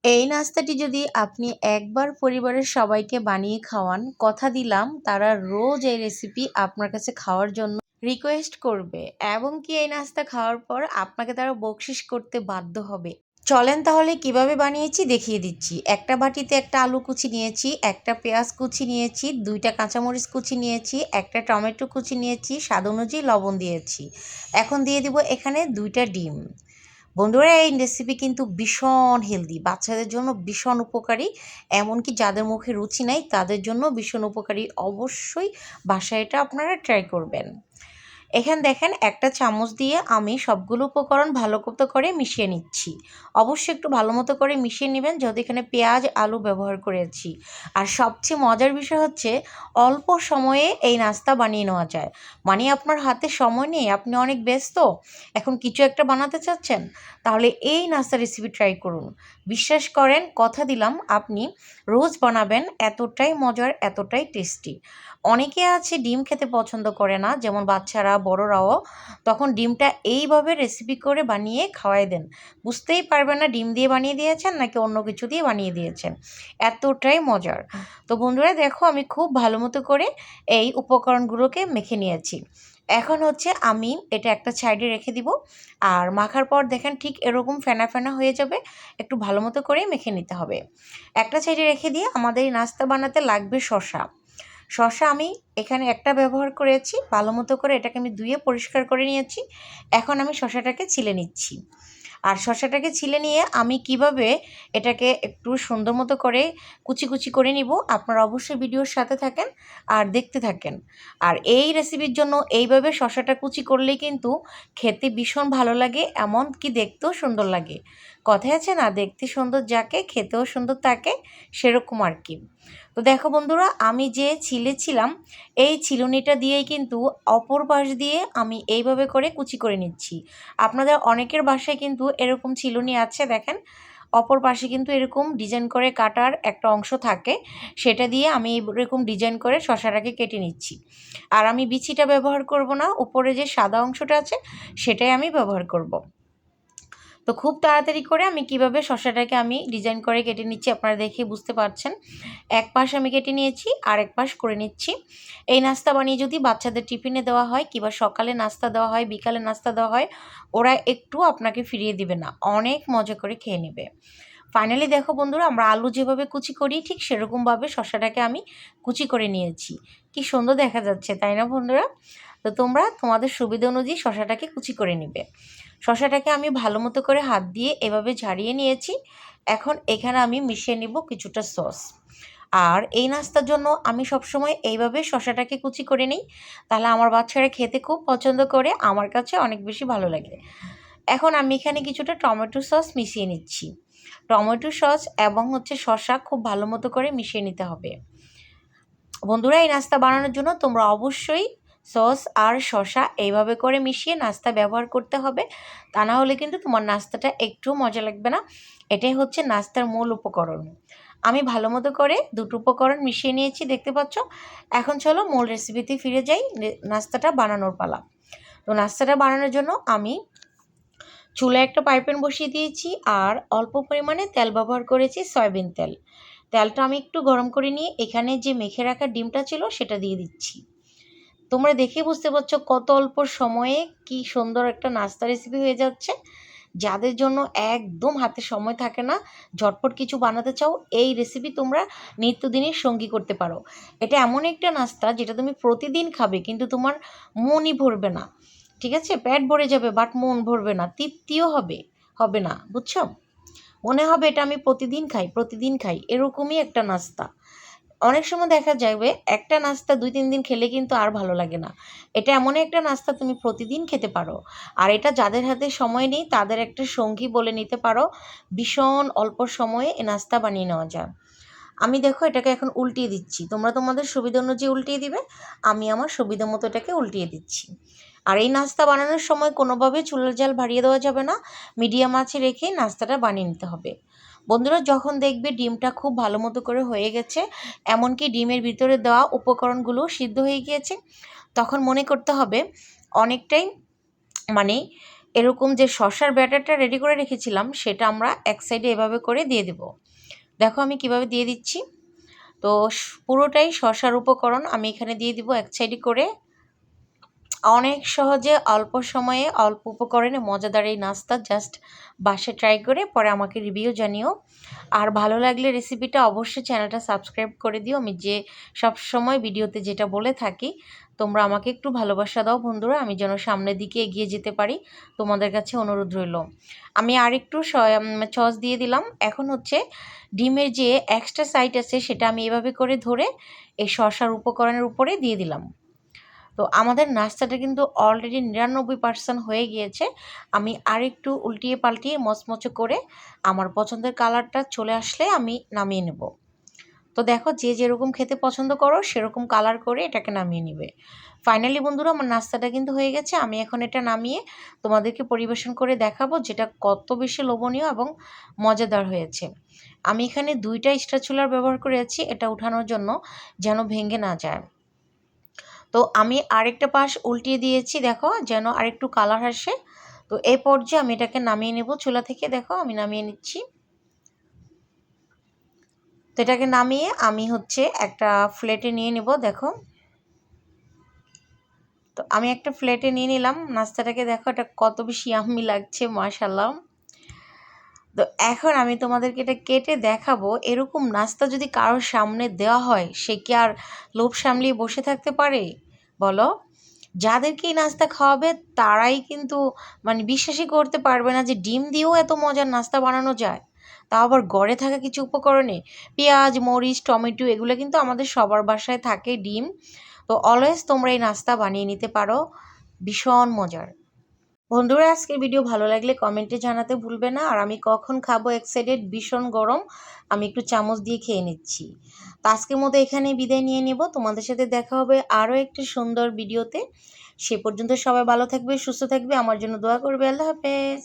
এই নাস্তাটি যদি আপনি একবার পরিবারের সবাইকে বানিয়ে খাওয়ান, কথা দিলাম তারা রোজ এই রেসিপি আপনার কাছে খাওয়ার জন্য রিকোয়েস্ট করবে এবং কি এই নাস্তা খাওয়ার পর আপনাকে তারা বকশিশ করতে বাধ্য হবে। চলেন তাহলে কিভাবে বানিয়েছি দেখিয়ে দিচ্ছি। একটা বাটিতে একটা আলু কুচি নিয়েছি, একটা পেঁয়াজ কুচি নিয়েছি, 2টা কাঁচামরিচ কুচি নিয়েছি, একটা টমেটো কুচি নিয়েছি, স্বাদ অনুযায়ী লবণ দিয়েছি। এখন দিয়ে দিব এখানে 2টা ডিম। বন্ধুরা, এই রেসিপি কিন্তু ভীষণ হেলদি, বাচ্চাদের জন্য ভীষণ উপকারী, এমনকি যাদের মুখে রুচি নাই তাদের জন্য ভীষণ উপকারী। অবশ্যই বাসায় এটা আপনারা ট্রাই করবেন। এখানে দেখেন একটা চামচ দিয়ে আমি সবগুলো উপকরণ ভালো মতো করে মিশিয়ে নিচ্ছি। অবশ্যই একটু ভালো মতো করে মিশিয়ে নেবেন, যেহেতু এখানে পেঁয়াজ আলু ব্যবহার করেছি। আর সবচেয়ে মজার বিষয় হচ্ছে অল্প সময়ে এই নাস্তা বানিয়ে নেওয়া যায়। মানে আপনার হাতে সময় নেই, আপনি অনেক ব্যস্ত, এখন কিছু একটা বানাতে চাচ্ছেন, তাহলে এই নাস্তা রেসিপি ট্রাই করুন। বিশ্বাস করেন, কথা দিলাম আপনি রোজ বানাবেন, এতটাই মজার, এতটাই টেস্টি। অনেকে আছে ডিম খেতে পছন্দ করে না, যেমন বাচ্চারা বড়রাও, তখন ডিমটা এইভাবে রেসিপি করে বানিয়ে খাওয়াই দেন, বুঝতেই পারবেন না ডিম দিয়ে বানিয়ে দিয়েছেন নাকি অন্য কিছু দিয়ে বানিয়ে দিয়েছেন, এতটাই মজার। তো বন্ধুরা দেখো, আমি খুব ভালো মতো করে এই উপকরণগুলোকে মেখে নিয়েছি। এখন হচ্ছে আমি এটা একটা সাইডে রেখে দিব। আর মাখার পর দেখেন ঠিক এরকম ফেনা ফেনা হয়ে যাবে, একটু ভালো মতো করেই মেখে নিতে হবে। একটা সাইডে রেখে দিয়ে আমাদের এই নাস্তা বানাতে লাগবে শসা। শসা আমি এখানে একটা ব্যবহার করেছি, ভালো মতো করে এটাকে আমি ধুয়ে পরিষ্কার করে নিয়েছি। এখন আমি শসাটাকে ছিলে নিচ্ছি। আর শসাটাকে ছিলে নিয়ে আমি কিভাবে এটাকে একটু সুন্দর মতো করে কুচি কুচি করে নিব, আপনারা অবশ্যই ভিডিওর সাথে থাকেন আর দেখতে থাকেন। আর এই রেসিপির জন্য এইভাবে শসাটা কুচি করলেই কিন্তু খেতে ভীষণ ভালো লাগে, এমনকি দেখতেও সুন্দর লাগে। কথায় আছে না, দেখতে সুন্দর যাকে খেতেও সুন্দর তাকে, সেরকম আর কি। তো দেখো বন্ধুরা, আমি যে ছিলেছিলাম এই চিলুনিটা দিয়েই কিন্তু অপর পাশ দিয়ে আমি এইভাবে করে কুচি করে নিচ্ছি। আপনাদের অনেকের বাসায় কিন্তু এরকম চিলুনি আছে, দেখেন অপর পাশে কিন্তু এরকম ডিজাইন করে কাটার একটা অংশ থাকে, সেটা দিয়ে আমি এরকম ডিজাইন করে শসাটাকে কেটে নিচ্ছি। আর আমি বিচিটা ব্যবহার করব না, উপরে যে সাদা অংশটা আছে সেটাই আমি ব্যবহার করব। তো খুব তাড়াতাড়ি করে আমি কিভাবে শসাটাকে আমি ডিজাইন করে কেটে নিচ্ছি আপনারা দেখে বুঝতে পারছেন। এক পাশ আমি কেটে নিয়েছি, আর এক পাশ করে নিচ্ছি। এই নাস্তা বানিয়ে যদি বাচ্চাদের টিফিনে দেওয়া হয়, কিংবা সকালে নাস্তা দেওয়া হয়, বিকালে নাস্তা দেওয়া হয়, ওরা একটু আপনাকে ফিরিয়ে দিবে না, অনেক মজা করে খেয়ে নেবে। ফাইনালি দেখো বন্ধুরা, আমরা আলু যেভাবে কুচি করি ঠিক সেরকমভাবে শসাটাকে আমি কুচি করে নিয়েছি। কি সুন্দর দেখা যাচ্ছে, তাই না বন্ধুরা? তো তোমরা তোমাদের সুবিধা অনুযায়ী শসাটাকে কুচি করে নিবে। শসাটাকে আমি ভালো মতো করে হাত দিয়ে এভাবে ঝাড়িয়ে নিয়েছি। এখন এখানে আমি মিশিয়ে নিব কিছুটা সস। আর এই নাস্তার জন্য আমি সবসময় এইভাবে শসাটাকে কুচি করে নিই, তাহলে আমার বাচ্চারা খেতে খুব পছন্দ করে, আমার কাছে অনেক বেশি ভালো লাগে। এখন আমি এখানে কিছুটা টমেটো সস মিশিয়ে নিচ্ছি। টমেটো সস এবং হচ্ছে শসা খুব ভালো মতো করে মিশিয়ে নিতে হবে। বন্ধুরা, এই নাস্তা বানানোর জন্য তোমরা অবশ্যই সস আর শসা এইভাবে করে মিশিয়ে নাস্তা ব্যবহার করতে হবে, তা না হলে কিন্তু তোমার নাস্তাটা একটুও মজা লাগবে না। এটাই হচ্ছে নাস্তার মূল উপকরণ। আমি ভালো মতো করে দুটো উপকরণ মিশিয়ে নিয়েছি, দেখতে পাচ্ছ। এখন চলো মূল রেসিপিতে ফিরে যাই, নাস্তাটা বানানোর পালা। তো নাস্তাটা বানানোর জন্য আমি চুলায় একটা পাইপ্যান বসিয়ে দিয়েছি, আর অল্প পরিমাণে তেল ব্যবহার করেছি, সয়াবিন তেল। তেলটা আমি একটু গরম করে নিয়ে এখানে যে মেখে রাখা ডিমটা ছিল সেটা দিয়ে দিচ্ছি। তোমরা দেখে বুঝতে পারছো কত অল্প সময়ে কি সুন্দর একটা নাস্তা রেসিপি হয়ে যাচ্ছে। যাদের জন্য একদম হাতে সময় থাকে না, ঝটপট কিছু বানাতে চাও, এই রেসিপি তোমরা নিত্যদিনের সঙ্গী করতে পারো। এটা এমন একটা নাস্তা যেটা তুমি প্রতিদিন খাবে কিন্তু তোমার মনই ভরবে না। ঠিক আছে, পেট ভরে যাবে বাট মন ভরবে না, তৃপ্তিও হবে না, বুঝছো? মনে হবে এটা আমি প্রতিদিন খাই, প্রতিদিন খাই, এরকমই একটা নাস্তা। অনেক সময় দেখা যাবে একটা নাস্তা 2-3 দিন খেলে কিন্তু আর ভালো লাগে না। এটা এমন একটা নাস্তা তুমি প্রতিদিন খেতে পারো। আর এটা যাদের হাতে সময় নেই তাদের একটা সঙ্গী বলে নিতে পারো। ভীষণ অল্প সময়ে এ নাস্তা বানিয়ে নেওয়া যায়। আমি দেখো এটাকে এখন উল্টিয়ে দিচ্ছি, তোমরা তোমাদের সুবিধা অনুযায়ী উল্টিয়ে দিবে, আমি আমার সুবিধা মতো এটাকে উল্টিয়ে দিচ্ছি। আর এই নাস্তা বানানোর সময় কোনোভাবে চুলার জাল বাড়িয়ে দেওয়া যাবে না, মিডিয়াম আঁচে রেখে নাস্তাটা বানিয়ে নিতে হবে। বন্ধুরা, যখন দেখবে ডিমটা খুব ভালো মতো করে হয়ে গেছে, এমনকি ডিমের ভিতরে দেওয়া উপকরণগুলো সিদ্ধ হয়ে গিয়েছে, তখন মনে করতে হবে অনেকটাই, মানে এরকম যে শসার ব্যাটারটা রেডি করে রেখেছিলাম সেটা আমরা এক সাইডে এভাবে করে দিয়ে দেব। দেখো আমি কিভাবে দিয়ে দিচ্ছি। তো পুরোটাই শসার উপকরণ আমি এখানে দিয়ে দিব এক সাইডে করে। অনেক সহজে অল্প সময়ে অল্প উপকরণে মজাদার এই নাস্তা জাস্ট বাসায় ট্রাই করে পরে আমাকে রিভিউ জানিও। আর ভালো লাগলে রেসিপিটা অবশ্যই চ্যানেলটা সাবস্ক্রাইব করে দিও। আমি যে সবসময় ভিডিওতে যেটা বলে থাকি, তোমরা আমাকে একটু ভালোবাসা দাও বন্ধুরা, আমি যেন সামনের দিকে এগিয়ে যেতে পারি। তোমাদের কাছে অনুরোধ রইল। আমি আরেকটু সস দিয়ে দিলাম। এখন হচ্ছে ডিমের যে এক্সট্রা সাইড আছে সেটা আমি এভাবে করে ধরে এই শসার উপকরণের উপরে দিয়ে দিলাম। তো আমাদের নাস্তাটা কিন্তু অলরেডি ৯৯% হয়ে গিয়েছে। আমি আরেকটু উল্টিয়ে পাল্টিয়ে মচমচে করে আমার পছন্দের কালারটা চলে আসলে আমি নামিয়ে নেব। তো দেখো যে যেরকম খেতে পছন্দ করো সেরকম কালার করে এটাকে নামিয়ে নিবে। ফাইনালি বন্ধুরা আমার নাস্তাটা কিন্তু হয়ে গেছে। আমি এখন এটা নামিয়ে তোমাদেরকে পরিবেশন করে দেখাবো যেটা কত বেশি লোভনীয় এবং মজাদার হয়েছে। আমি এখানে ২টা স্প্যাচুলার ব্যবহার করেছি এটা উঠানোর জন্য, যেন ভেঙে না যায়। তো আমি আরেকটা পাশ উল্টিয়ে দিয়েছি দেখো, যেন আরেকটু কালার আসে। তো এই পর্যায়ে আমি এটাকে নামিয়ে নেব চুলা থেকে। দেখো আমি নামিয়ে নিচ্ছি। তো এটাকে নামিয়ে আমি হচ্ছে একটা প্লেটে নিয়ে নেব। দেখো তো আমি একটা প্লেটে নিয়ে নিলাম নাস্তাটাকে। দেখো এটা কত বেশি ইয়াম্মি লাগছে, মাশাআল্লাহ। তো এখন আমি তোমাদেরকে এটা কেটে দেখাবো। এরকম নাস্তা যদি কারোর সামনে দেওয়া হয় সে কি আর লোভ সামলিয়ে বসে থাকতে পারে বলো? যাদেরকে এই নাস্তা খাওয়াবে তারাই কিন্তু মানে বিশ্বাসই করতে পারবে না যে ডিম দিয়েও এত মজার নাস্তা বানানো যায়, তাও আবার ঘরে থাকা কিছু উপকরণে। পেঁয়াজ, মরিচ, টমেটো এগুলো কিন্তু আমাদের সবার বাসায় থাকে, ডিম। তো অলওয়েজ তোমরা এই নাস্তা বানিয়ে নিতে পারো, ভীষণ মজার। বন্ধুরা আজকের ভিডিও ভালো লাগলে কমেন্টে জানাতে ভুলবে না। আর আমি কখন খাবো এক্সাইটেড, ভীষণ গরম, আমি একটু চামচ দিয়ে খেয়ে নিচ্ছি। তো আজকের মতো এখানেই বিদায় নিয়ে নেব। তোমাদের সাথে দেখা হবে আরও একটি সুন্দর ভিডিওতে। সে পর্যন্ত সবাই ভালো থাকবে, সুস্থ থাকবে, আমার জন্য দোয়া করবে। আল্লাহ হাফেজ।